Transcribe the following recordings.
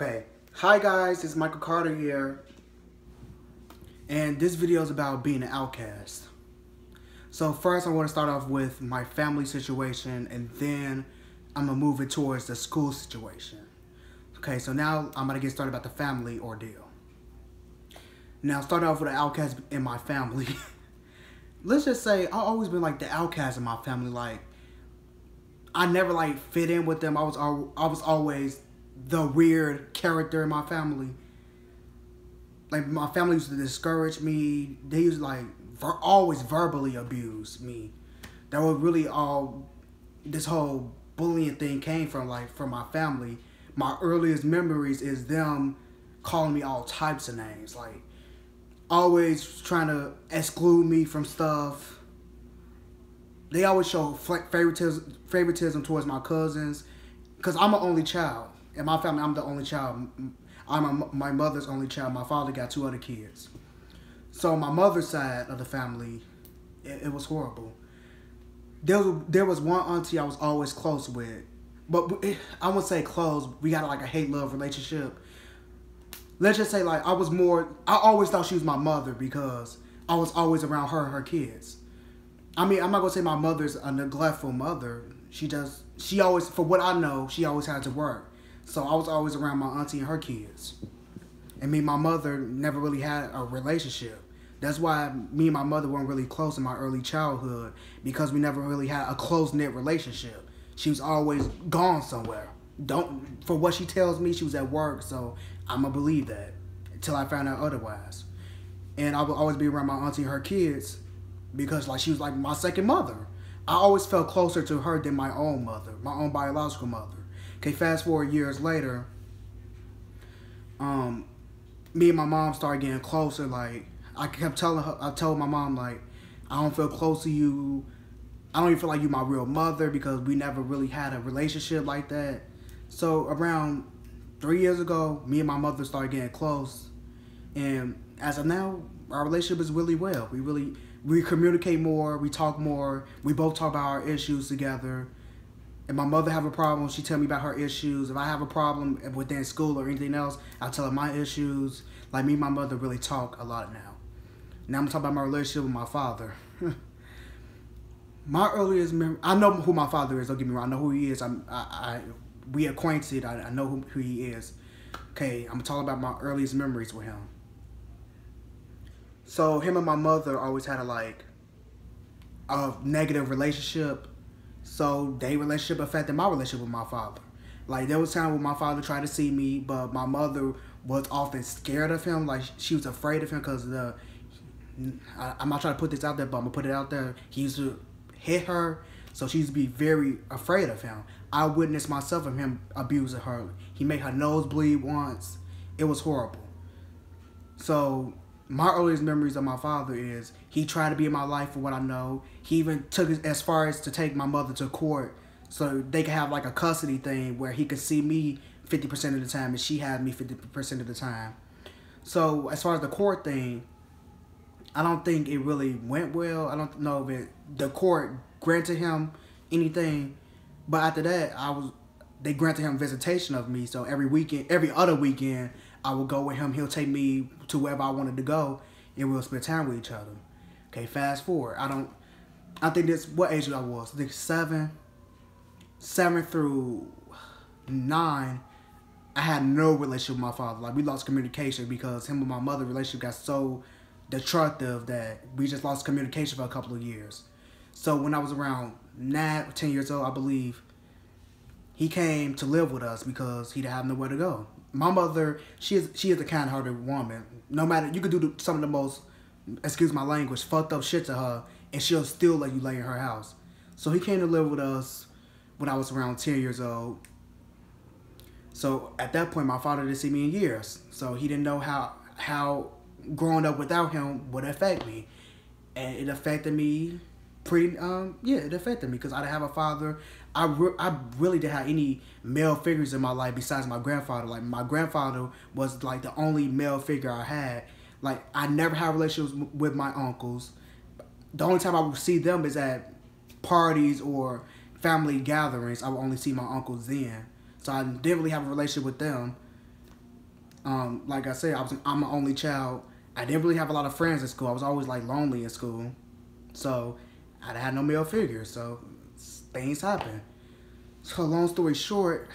Okay, hi guys, it's Michael Carter here, and this video is about being an outcast. So first I want to start off with my family situation, and then I'm going to move it towards the school situation. Okay, so now I'm going to get started about the family ordeal. Now starting off with the outcast in my family. Let's just say I've always been like the outcast in my family. Like, I never like fit in with them. I was always the weird character in my family. Like, my family used to discourage me. They used to like always verbally abuse me. That was really all this whole bullying thing came from, like, from my family. My earliest memories is them calling me all types of names, like always trying to exclude me from stuff. They always show favoritism towards my cousins, because I'm an only child. In my family, I'm the only child. I'm my mother's only child. My father got 2 other kids. So my mother's side of the family, it was horrible. There was one auntie I was always close with. But I wouldn't say close. We got like a hate-love relationship. Let's just say, like, I always thought she was my mother because I was always around her and her kids. I mean, I'm not going to say my mother's a neglectful mother. She always, for what I know, she always had to work. So I was always around my auntie and her kids. And me and my mother never really had a relationship. That's why me and my mother weren't really close in my early childhood, because we never really had a close-knit relationship. She was always gone somewhere. For what she tells me, she was at work, so I'm going to believe that until I found out otherwise. And I would always be around my auntie and her kids because, like, she was like my second mother. I always felt closer to her than my own mother, my own biological mother. Okay, fast forward years later, me and my mom started getting closer. Like, I kept telling her, I told my mom, like, I don't feel close to you. I don't even feel like you're my real mother, because we never really had a relationship like that. So around 3 years ago, me and my mother started getting close. And as of now, our relationship is really well. We communicate more, we talk more, we both talk about our issues together. If my mother have a problem, she tell me about her issues. If I have a problem within school or anything else, I tell her my issues. Like, me and my mother really talk a lot now. Now I'm talking about my relationship with my father. My earliest memory, I know who my father is, don't get me wrong, I know who he is. We acquainted, I know who he is. Okay, I'm talking about my earliest memories with him. So him and my mother always had a negative relationship. So their relationship affected my relationship with my father. Like, there was time when my father tried to see me, but my mother was often scared of him. Like, she was afraid of him because I'm not trying to put this out there, but I'm going to put it out there. He used to hit her, so she used to be very afraid of him. I witnessed myself of him abusing her. He made her nose bleed once. It was horrible. So my earliest memories of my father is he tried to be in my life, for what I know. He even took it as far as to take my mother to court so they could have like a custody thing where he could see me 50% of the time and she had me 50% of the time. So as far as the court thing, I don't think it really went well. I don't know if the court granted him anything, but after that, they granted him visitation of me. So every other weekend, I would go with him. He'll take me to wherever I wanted to go, and we'll spend time with each other. Okay, fast forward. I think this, what age I was? I think 7 through 9. I had no relationship with my father. Like, we lost communication because him and my mother relationship got so destructive that we just lost communication for a couple of years. So when I was around 9 or 10 years old, I believe, he came to live with us because he didn't have nowhere to go. My mother, she is a kind-hearted woman. No matter, you could do some of the most, excuse my language, fucked up shit to her, and she'll still let you lay in her house. So he came to live with us when I was around 10 years old. So at that point, my father didn't see me in years. So he didn't know how growing up without him would affect me. And it affected me it affected me because I didn't have a father. I really didn't have any male figures in my life besides my grandfather. Like, my grandfather was like the only male figure I had. Like, I never had relationships with my uncles. The only time I would see them is at parties or family gatherings. I would only see my uncles then. So I didn't really have a relationship with them. Like I said, I'm an only child. I didn't really have a lot of friends in school. I was always like lonely in school, so I had no male figure. So things happen. So long story short,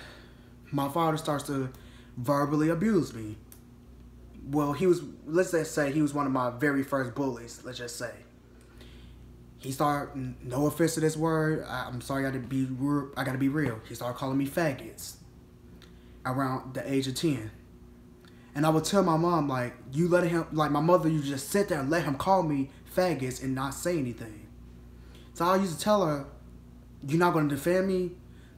my father starts to verbally abuse me. Well, let's just say he was one of my very first bullies. Let's just say. He started, no offense to this word, I'm sorry, I gotta be real. He started calling me faggots around the age of 10. And I would tell my mom, like, you let him, like my mother, you just sit there and let him call me faggots and not say anything. So I used to tell her, you're not gonna defend me?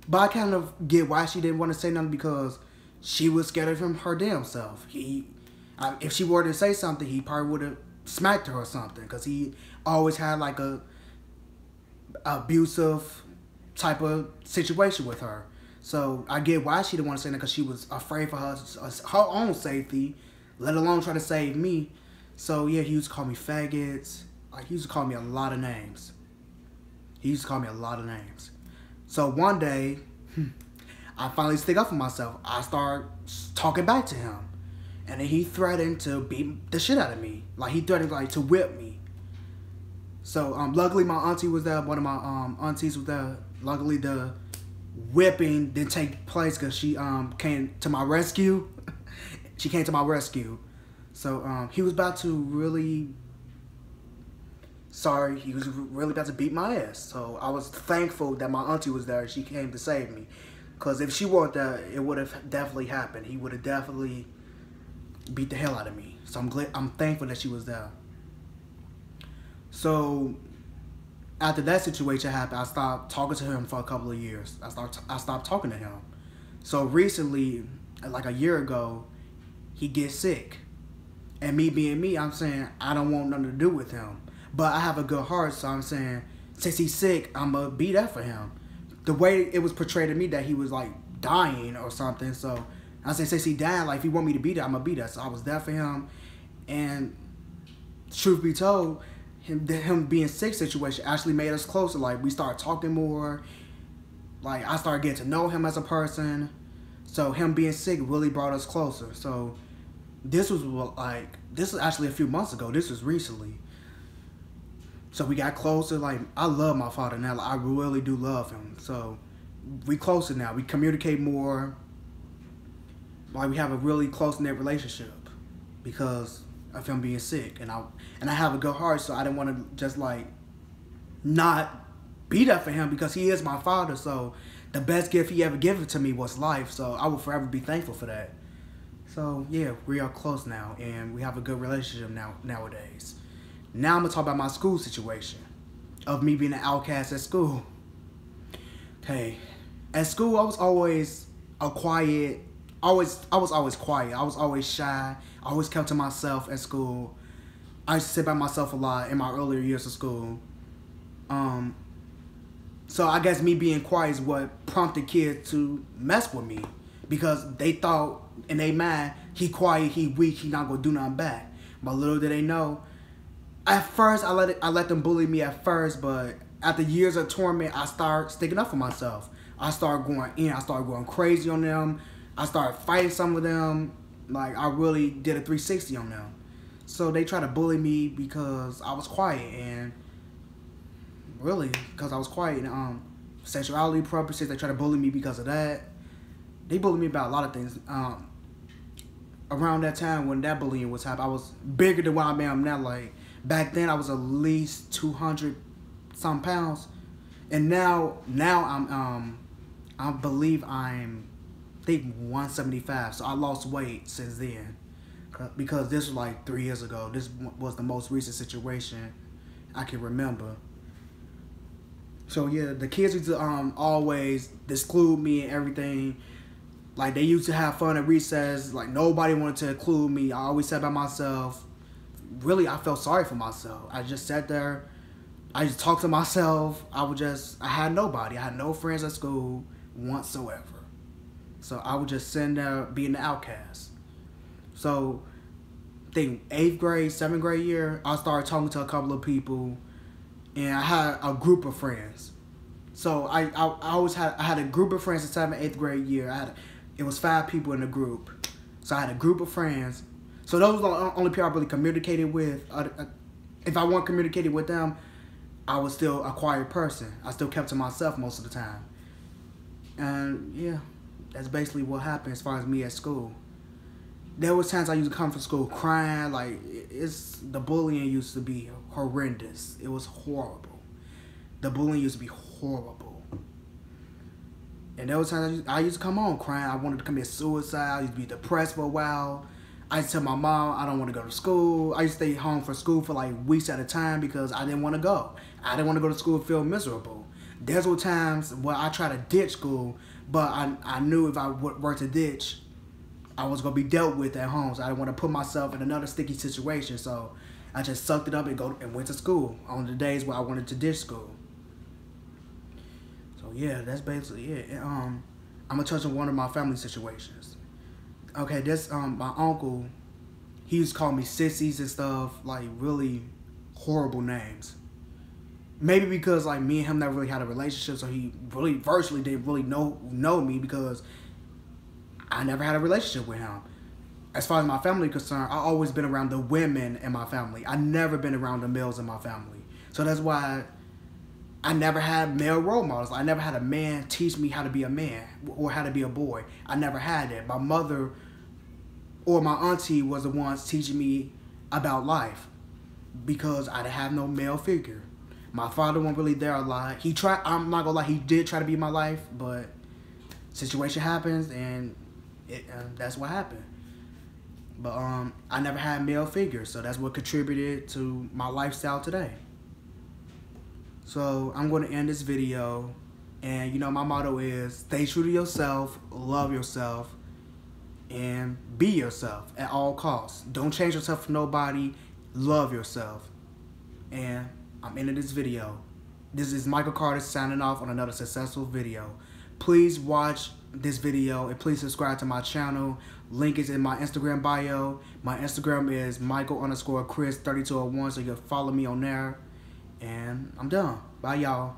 But I kind of get why she didn't want to say nothing, because she was scared of him her damn self. If she were to say something, he probably would have smacked her or something, because he always had like a abusive type of situation with her. So I get why she didn't want to say that, because she was afraid for her own safety, let alone try to save me. So yeah, he used to call me faggots. Like, he used to call me a lot of names. So one day, I finally stick up for myself. I start talking back to him. And then he threatened to beat the shit out of me. Like, he threatened like to whip me. So luckily my auntie was there. One of my aunties was there. Luckily the whipping didn't take place, because she came to my rescue. She came to my rescue. So he was about to really about to beat my ass. So I was thankful that my auntie was there. She came to save me. Because if she weren't there, it would have definitely happened. He would have definitely beat the hell out of me. So I'm thankful that she was there. So after that situation happened, I stopped talking to him for a couple of years. I stopped talking to him. So recently, like a year ago, he gets sick. And me being me, I'm saying I don't want nothing to do with him. But I have a good heart, so I'm saying since he's sick, I'm going to be there for him. The way it was portrayed to me that he was like dying or something, so I said, since he died, like, if he want me to be there, I'm going to be there. So I was there for him. And truth be told, him being sick situation actually made us closer. Like, we started talking more. Like, I started getting to know him as a person. So him being sick really brought us closer. So this was actually a few months ago. This was recently. So we got closer. Like, I love my father now. Like, I really do love him. So we closer now. We communicate more. Like, we have a really close-knit relationship because of him being sick. And I have a good heart, so I didn't want to just, like, not be there for him, because he is my father. So the best gift he ever given to me was life. So I will forever be thankful for that. So yeah, we are close now, and we have a good relationship nowadays. Now I'm going to talk about my school situation of me being an outcast at school. Okay. At school, I was always quiet. I was always quiet. I was always shy. I always kept to myself at school. I used to sit by myself a lot in my earlier years of school. So I guess me being quiet is what prompted kids to mess with me, because they thought in their mind, he quiet, he weak, he not gonna do nothing back. But little did they know, at first I let them bully me at first, but after years of torment, I started sticking up for myself. I started going in. I started going crazy on them. I started fighting some of them. Like, I really did a 360 on them. So they tried to bully me because I was quiet, and really because I was quiet. And sexuality purposes, they tried to bully me because of that. They bullied me about a lot of things. Around that time when that bullying was happening, I was bigger than what I am now. Like, back then I was at least 200 some pounds, and now I believe I think 175. So I lost weight since then, because this was like 3 years ago. This was the most recent situation I can remember. So yeah, the kids used to always exclude me and everything. Like, they used to have fun at recess. Like, nobody wanted to include me. I always sat by myself. Really, I felt sorry for myself. I just sat there. I just talked to myself. I had nobody. I had no friends at school whatsoever. So I was just sitting there being the outcast. So I think 8th grade, 7th grade year, I started talking to a couple of people, and I had a group of friends. So I had a group of friends in 7th, 8th grade year. It was 5 people in the group. So I had a group of friends. So those were the only people I really communicated with. If I weren't communicating with them, I was still a quiet person. I still kept to myself most of the time. And yeah, that's basically what happened as far as me at school. There was times I used to come from school crying. Like, the bullying used to be horrendous. It was horrible. The bullying used to be horrible. And there was times I used to come home crying. I wanted to commit suicide. I used to be depressed for a while. I used to tell my mom I don't want to go to school. I used to stay home from school for like weeks at a time because I didn't want to go. I didn't want to go to school and feel miserable. There were times where I tried to ditch school, but I knew if I were to ditch, I was going to be dealt with at home. So I didn't want to put myself in another sticky situation. So I just sucked it up and went to school on the days where I wanted to ditch school. So yeah, that's basically it. I'm going to touch on one of my family situations. Okay, this my uncle, he used to call me sissies and stuff, like really horrible names. Maybe because like me and him never really had a relationship, so he really virtually didn't really know me because I never had a relationship with him. As far as my family is concerned, I've always been around the women in my family. I never been around the males in my family. So that's why I never had male role models. I never had a man teach me how to be a man or how to be a boy. I never had that. My mother or my auntie was the ones teaching me about life because I didn't have no male figure. My father wasn't really there a lot. He tried, I'm not gonna lie, he did try to be in my life, but situation happens and that's what happened. But I never had male figures, so that's what contributed to my lifestyle today. So I'm going to end this video, and you know my motto is stay true to yourself, love yourself, and be yourself at all costs. Don't change yourself for nobody. Love yourself. And I'm ending this video. This is Michael Carter signing off on another successful video. Please watch this video and please subscribe to my channel. Link is in my Instagram bio. My Instagram is Michael_Chris3201, so you can follow me on there. And I'm done. Bye, y'all.